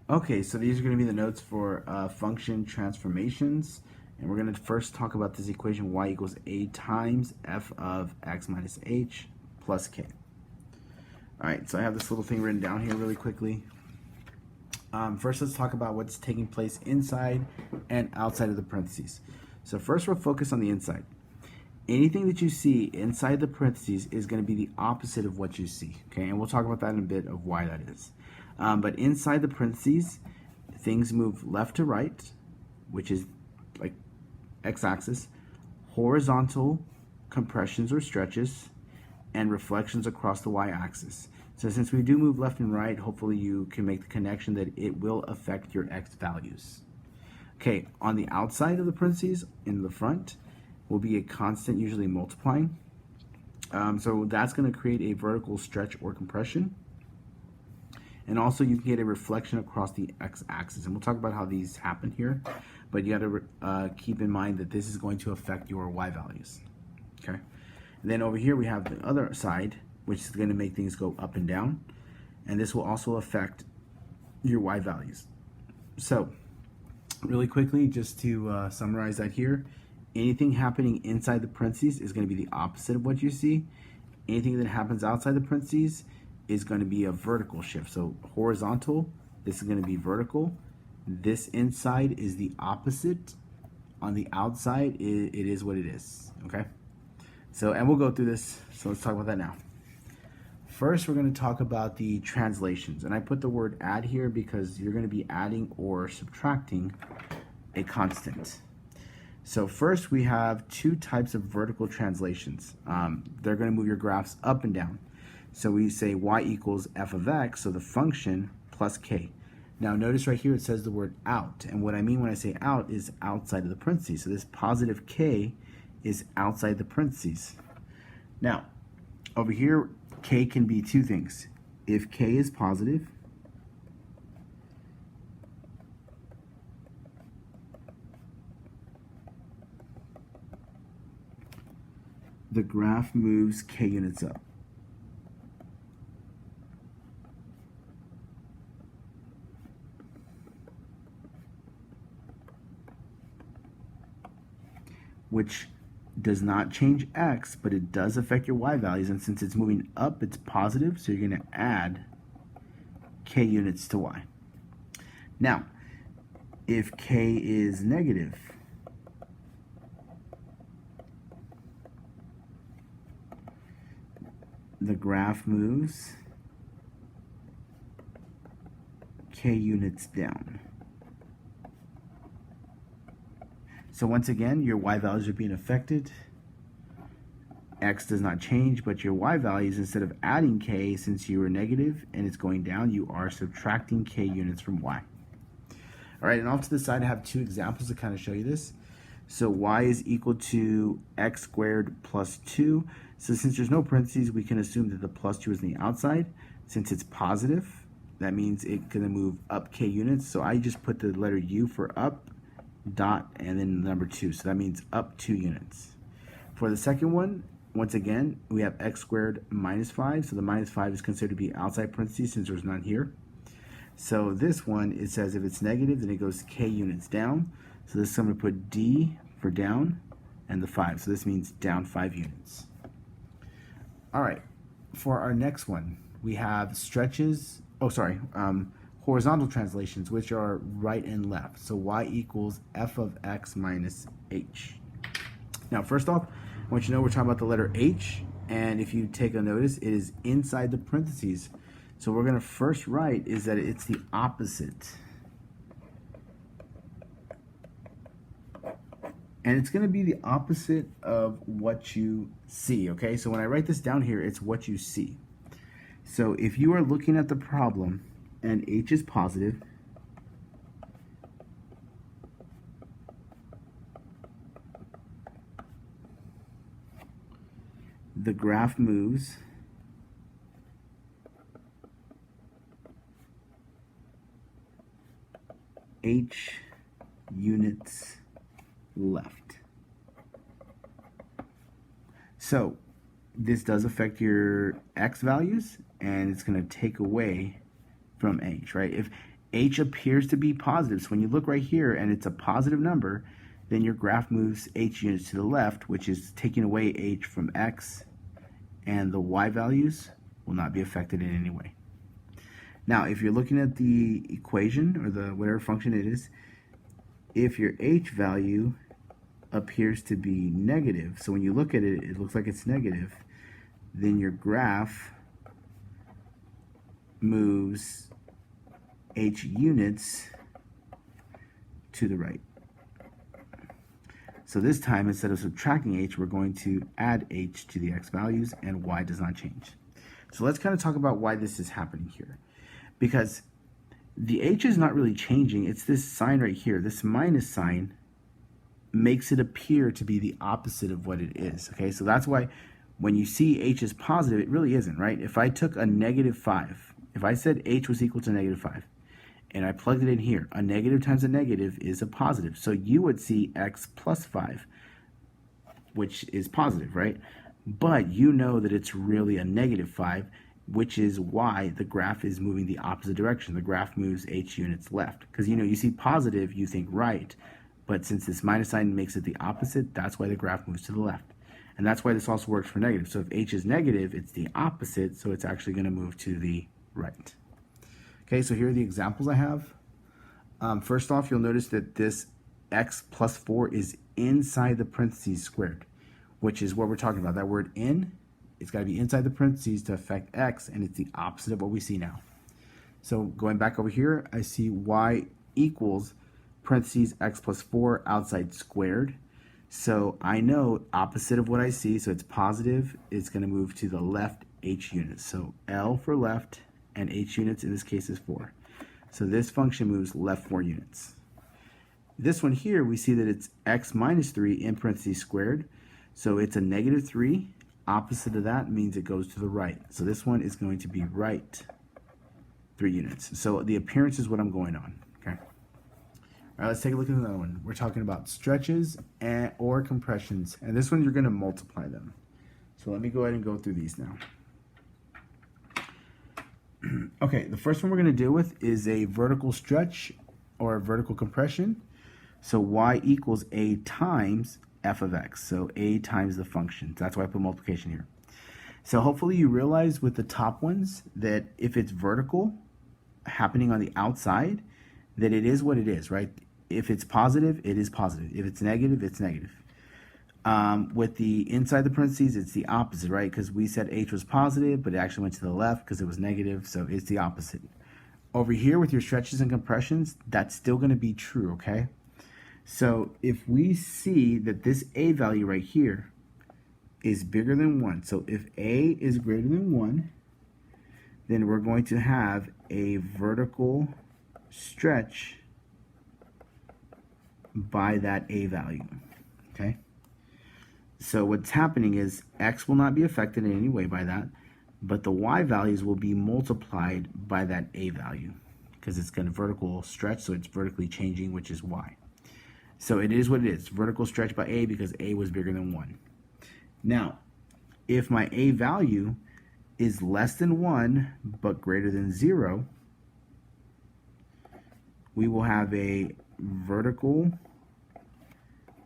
Okay, so these are going to be the notes for function transformations. And we're going to first talk about this equation y equals a times f of x minus h plus k. All right, so I have this little thing written down here really quickly. First, let's talk about what's taking place inside and outside of the parentheses. So first, we'll focus on the inside. Anything that you see inside the parentheses is going to be the opposite of what you see, okay? And we'll talk about that in a bit of why that is. But inside the parentheses, things move left to right, which is like x-axis, horizontal compressions or stretches, and reflections across the y-axis. So since we do move left and right, hopefully you can make the connection that it will affect your x values. Okay, on the outside of the parentheses, in the front, will be a constant, usually multiplying. So that's going to create a vertical stretch or compression. And also you can get a reflection across the x-axis. And we'll talk about how these happen here. But you got to keep in mind that this is going to affect your y values. Okay. And then over here we have the other side, which is going to make things go up and down. And this will also affect your y values. So really quickly, just to summarize that here, anything happening inside the parentheses is going to be the opposite of what you see. Anything that happens outside the parentheses is going to be a vertical shift. So horizontal, this is going to be vertical. This inside is the opposite. On the outside, it is what it is, okay? So, and we'll go through this, so let's talk about that now. First, we're going to talk about the translations. And I put the word add here because you're going to be adding or subtracting a constant. So first, we have two types of vertical translations. They're going to move your graphs up and down. So we say y equals f of x, so the function plus k. Now notice right here it says the word out, and what I mean when I say out is outside of the parentheses. So this positive k is outside the parentheses. Now, over here, k can be two things. If k is positive, the graph moves k units up. Which does not change x, but it does affect your y values, and since it's moving up, it's positive, so you're going to add k units to y. Now, if k is negative, the graph moves k units down. So once again, your y values are being affected. X does not change, but your y values, instead of adding k, since you were negative and it's going down, you are subtracting k units from y. All right, and off to the side, I have two examples to kind of show you this. So y is equal to x squared plus 2. So since there's no parentheses, we can assume that the plus 2 is on the outside. Since it's positive, that means it's going to move up k units. So I just put the letter u for up, dot, and then number 2. So that means up 2 units. For the second one, once again, we have x squared minus 5. So the minus 5 is considered to be outside parentheses since there's none here. So this one, it says if it's negative, then it goes k units down. So this, I'm going to put d for down and the 5. So this means down 5 units. All right, for our next one, we have stretches, horizontal translations, which are right and left. So y equals f of x minus h. Now, first off, I want you to know we're talking about the letter h, and if you take a notice, it is inside the parentheses. So what we're going to first write is that it's the opposite. And it's going to be the opposite of what you see, okay? So when I write this down here, it's what you see. So if you are looking at the problem and h is positive, the graph moves h units left. So this does affect your x values, and it's going to take away from h, right? If h appears to be positive. So when you look right here and it's a positive number, then your graph moves h units to the left, which is taking away h from x, and the y values will not be affected in any way. Now, if you're looking at the equation or the whatever function it is, if your h value appears to be negative, so when you look at it, it looks like it's negative, then your graph moves h units to the right. So this time, instead of subtracting h, we're going to add h to the x values, and y does not change. So let's kind of talk about why this is happening here. Because the h is not really changing, it's this sign right here. This minus sign makes it appear to be the opposite of what it is, okay? So that's why when you see h is positive, it really isn't, right? If I took a negative 5, if I said h was equal to negative 5, and I plugged it in here, a negative times a negative is a positive. So you would see x plus 5, which is positive, right? But you know that it's really a negative 5, which is why the graph is moving the opposite direction. The graph moves h units left. Because you see positive, you think right, but since this minus sign makes it the opposite, that's why the graph moves to the left. And that's why this also works for negative. So if h is negative, it's the opposite, so it's actually going to move to the right. Okay, so here are the examples I have. First off, you'll notice that this x plus 4 is inside the parentheses squared, which is what we're talking about. That word in, it's got to be inside the parentheses to affect x, and it's the opposite of what we see now. So going back over here, I see y equals parentheses x plus 4 outside squared. So I know opposite of what I see, so it's positive, it's going to move to the left h units. So L for left, and h units in this case is 4. So this function moves left 4 units. This one here, we see that it's x minus 3 in parentheses squared. So it's a negative 3. Opposite of that means it goes to the right. So this one is going to be right 3 units. So the appearance is what I'm going on. Okay. All right, let's take a look at another one. We're talking about stretches or compressions. And this one, you're going to multiply them. So let me go ahead and go through these now. Okay, the first one we're going to deal with is a vertical stretch or a vertical compression. So y equals a times f of x. So a times the function. That's why I put multiplication here. So hopefully you realize with the top ones that if it's vertical, happening on the outside, that it is what it is, right? If it's positive, it is positive. If it's negative, it's negative. With the inside the parentheses, it's the opposite, right? Because we said h was positive, but it actually went to the left because it was negative, so it's the opposite. Over here with your stretches and compressions, that's still going to be true, okay? So if we see that this a value right here is bigger than 1, so if a is greater than 1, then we're going to have a vertical stretch by that a value, okay? So what's happening is x will not be affected in any way by that, but the y values will be multiplied by that a value because it's going to vertical stretch, so it's vertically changing, which is y. So it is what it is, vertical stretch by a because a was bigger than 1. Now, if my a value is less than 1 but greater than 0, we will have a vertical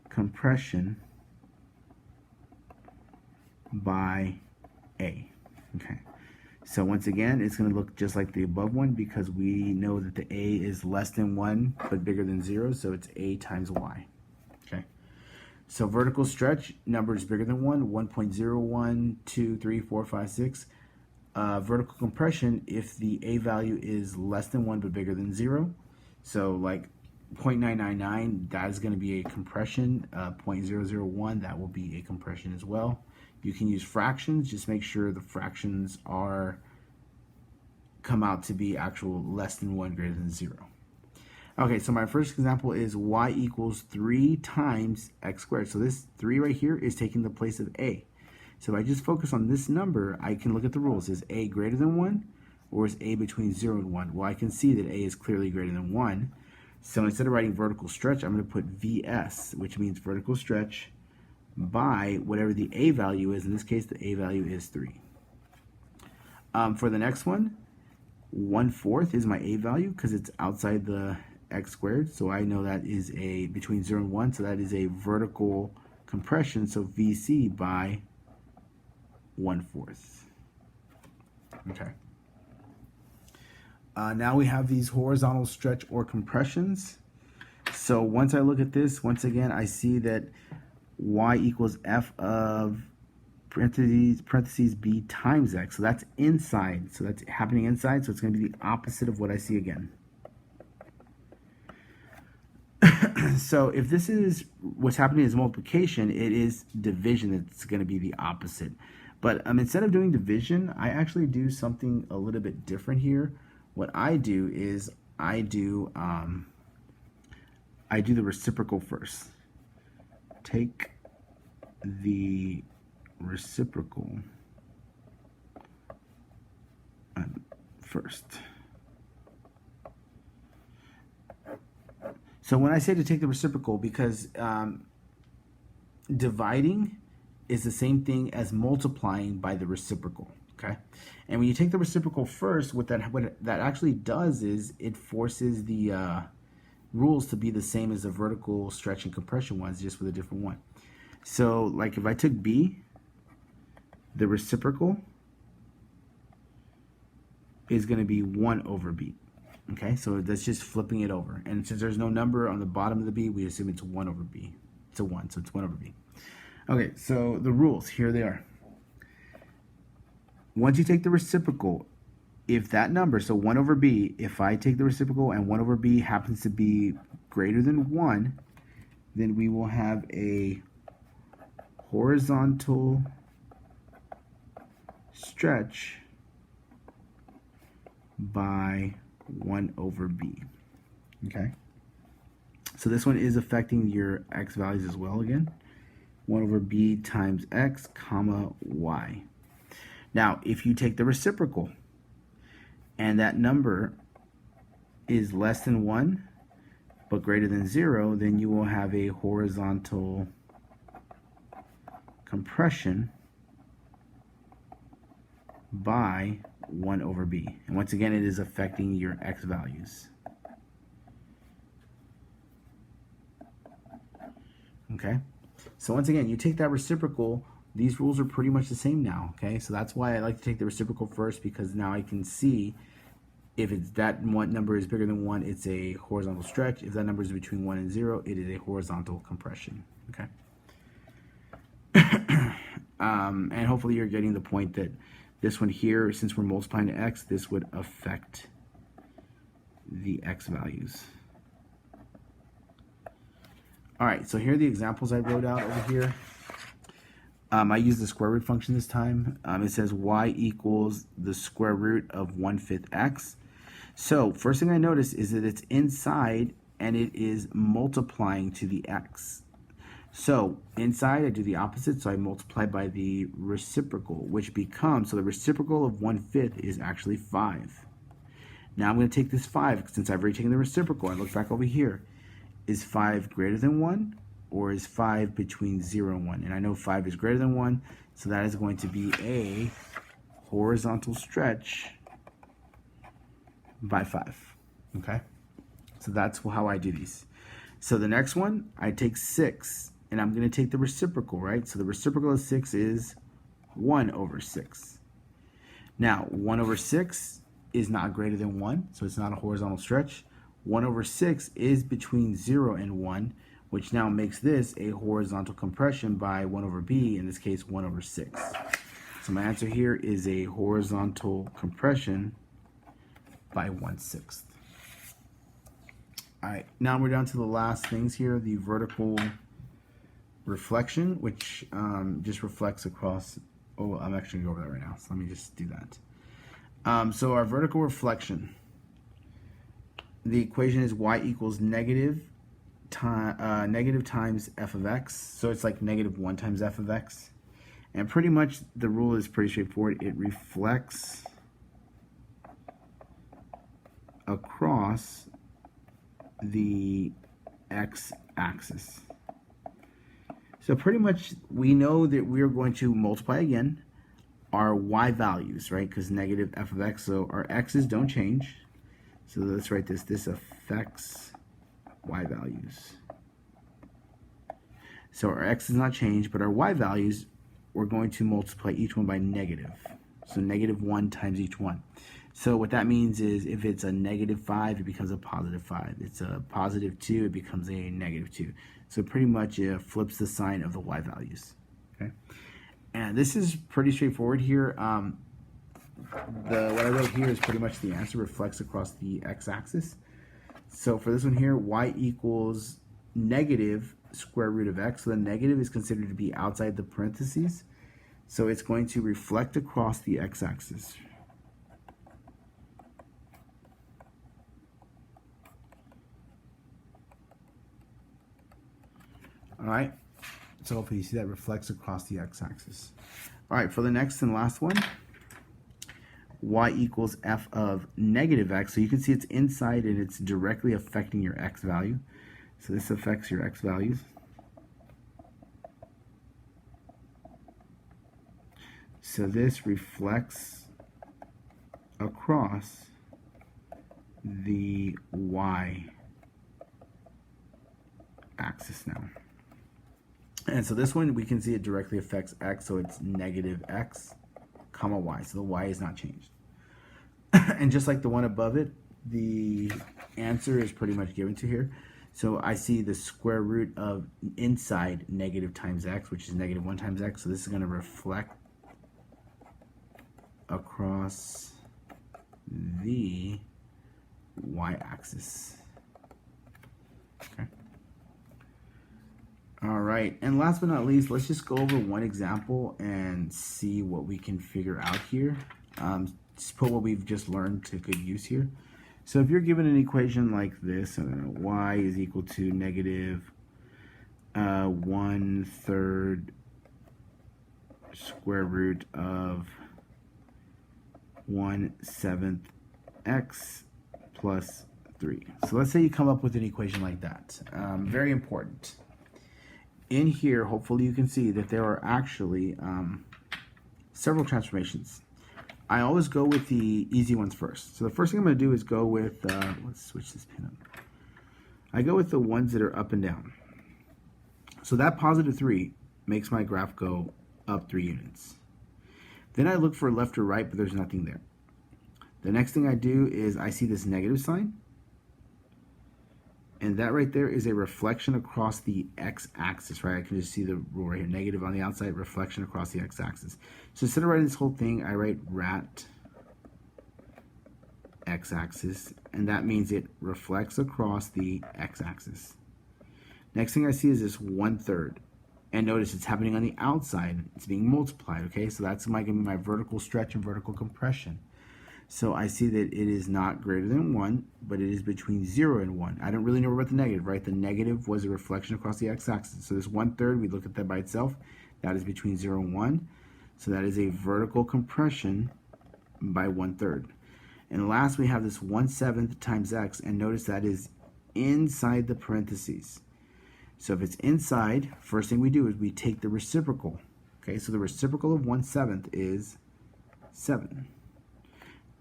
compression by a. Okay. So once again, it's going to look just like the above one because we know that the a is less than 1 but bigger than 0, so it's a times y. Okay. So vertical stretch, number is bigger than 1, 1.01, 2, 3, 4, 5, 6. Vertical compression, if the a value is less than 1 but bigger than 0, so like 0.999, that is going to be a compression. 0.001, that will be a compression as well. You can use fractions, just make sure the fractions come out to be actual less than 1 greater than 0. Okay, so my first example is y equals 3 times x squared. So this 3 right here is taking the place of a. So if I just focus on this number, I can look at the rules. Is a greater than 1 or is a between 0 and 1? Well, I can see that a is clearly greater than 1. So instead of writing vertical stretch, I'm going to put vs, which means vertical stretch by whatever the a value is. In this case, the a value is 3. For the next one, 1/4 is my a value because it's outside the x squared. So I know that is a between 0 and 1. So that is a vertical compression. So VC by 1/4. Okay. Now we have these horizontal stretch or compressions. So once I look at this, once again, I see that y equals f of parentheses b times x. So that's inside. So that's happening inside. So it's going to be the opposite of what I see again. So if this is what's happening is multiplication, it is division that's going to be the opposite. But instead of doing division, I actually do something a little bit different here. What I do is I do the reciprocal first. Take the reciprocal first. So when I say to take the reciprocal, because dividing is the same thing as multiplying by the reciprocal, okay? And when you take the reciprocal first, what that actually does is it forces the rules to be the same as the vertical stretch and compression ones, just with a different one. So like if I took b, the reciprocal is going to be 1 over b. Okay, so that's just flipping it over. And since there's no number on the bottom of the b, we assume it's 1 over b. It's a 1, so it's 1 over b. Okay, so the rules, here they are. Once you take the reciprocal, if that number, so 1 over b, if I take the reciprocal and 1 over b happens to be greater than 1, then we will have a horizontal stretch by 1 over b. Okay, so this one is affecting your x values as well again. 1 over b times x comma y. Now if you take the reciprocal and that number is less than 1 but greater than 0, then you will have a horizontal compression by 1 over b. And once again, it is affecting your x values. Okay, so once again, you take that reciprocal, these rules are pretty much the same now. Okay, so that's why I like to take the reciprocal first, because now I can see if it's that one number is bigger than 1, it's a horizontal stretch. If that number is between 1 and 0, it is a horizontal compression. Okay. And hopefully you're getting the point that this one here, since we're multiplying to x, this would affect the x values. All right, so here are the examples I wrote out over here. I used the square root function this time. It says y equals the square root of 1/5 x. So first thing I notice is that it's inside and it is multiplying to the x. So inside I do the opposite, so I multiply by the reciprocal, which becomes, so the reciprocal of 1/5 is actually 5. Now I'm going to take this 5, since I've already taken the reciprocal, I look back over here. Is 5 greater than 1, or is 5 between 0 and 1? And I know 5 is greater than 1, so that is going to be a horizontal stretch by 5. Okay? So that's how I do these. So the next one, I take 6, and I'm going to take the reciprocal, right? So the reciprocal of 6 is 1 over 6. Now, 1 over 6 is not greater than 1, so it's not a horizontal stretch. 1 over 6 is between 0 and 1, which now makes this a horizontal compression by 1 over b, in this case 1 over 6. So my answer here is a horizontal compression by 1/6. All right, now we're down to the last things here, the vertical reflection, which just reflects across. Oh, I'm actually going to go over that right now, so let me just do that. So our vertical reflection, the equation is y equals negative times f of x. So it's like -1 times f of x. And pretty much the rule is pretty straightforward. It reflects across the x-axis. So pretty much we know that we're going to multiply again. our y values, right? Because negative f of x, so our x's don't change. So let's write this. This affects y values. So our x does not change, but our y values, we're going to multiply each one by negative. So negative 1 times each one. So what that means is if it's a negative 5, it becomes a positive 5. It's a positive 2, it becomes a negative 2. So pretty much it flips the sign of the y values. Okay, and this is pretty straightforward here. What I wrote here is pretty much the answer, reflects across the x-axis. So for this one here, y equals negative square root of x. So the negative is considered to be outside the parentheses. So it's going to reflect across the x-axis. All right, so hopefully you see that reflects across the x-axis. All right, for the next and last one, y equals f of negative x. So you can see it's inside and it's directly affecting your x value. So this affects your x values. So this reflects across the y axis now. And so this one, we can see it directly affects x, so it's negative x, comma y, so the y is not changed. And just like the one above it, the answer is pretty much given to here. So I see the square root of inside negative times x, which is negative 1 times x, so this is going to reflect across the y-axis. Okay. All right, and last but not least, let's just go over one example and see what we can figure out here. Just put what we've just learned to good use here. So if you're given an equation like this, y is equal to negative 1/3 square root of 1/7 x plus 3. So let's say you come up with an equation like that. Very important. In here, hopefully you can see that there are actually several transformations. I always go with the easy ones first. So the first thing I'm going to do is go with, let's switch this pin up. I go with the ones that are up and down. So that positive 3 makes my graph go up 3 units. Then I look for left or right, but there's nothing there. The next thing I do is I see this negative sign. And that right there is a reflection across the x-axis, right? I can just see the rule right here, negative on the outside, reflection across the x-axis. So instead of writing this whole thing, I write rat x-axis, and that means it reflects across the x-axis. Next thing I see is this 1/3. And notice it's happening on the outside. It's being multiplied, okay? So that's going to be my vertical stretch and vertical compression. So I see that it is not greater than 1, but it is between 0 and 1. I don't really know about the negative, right? The negative was a reflection across the x-axis. So this 1/3, we look at that by itself. That is between 0 and 1. So that is a vertical compression by 1/3. And last, we have this 1/7 times x, and notice that is inside the parentheses. So if it's inside, first thing we do is we take the reciprocal. Okay, so the reciprocal of 1/7 is 7.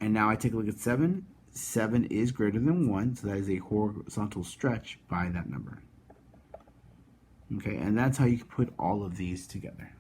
And now I take a look at 7. 7 is greater than 1, so that is a horizontal stretch by that number. Okay, and that's how you can put all of these together.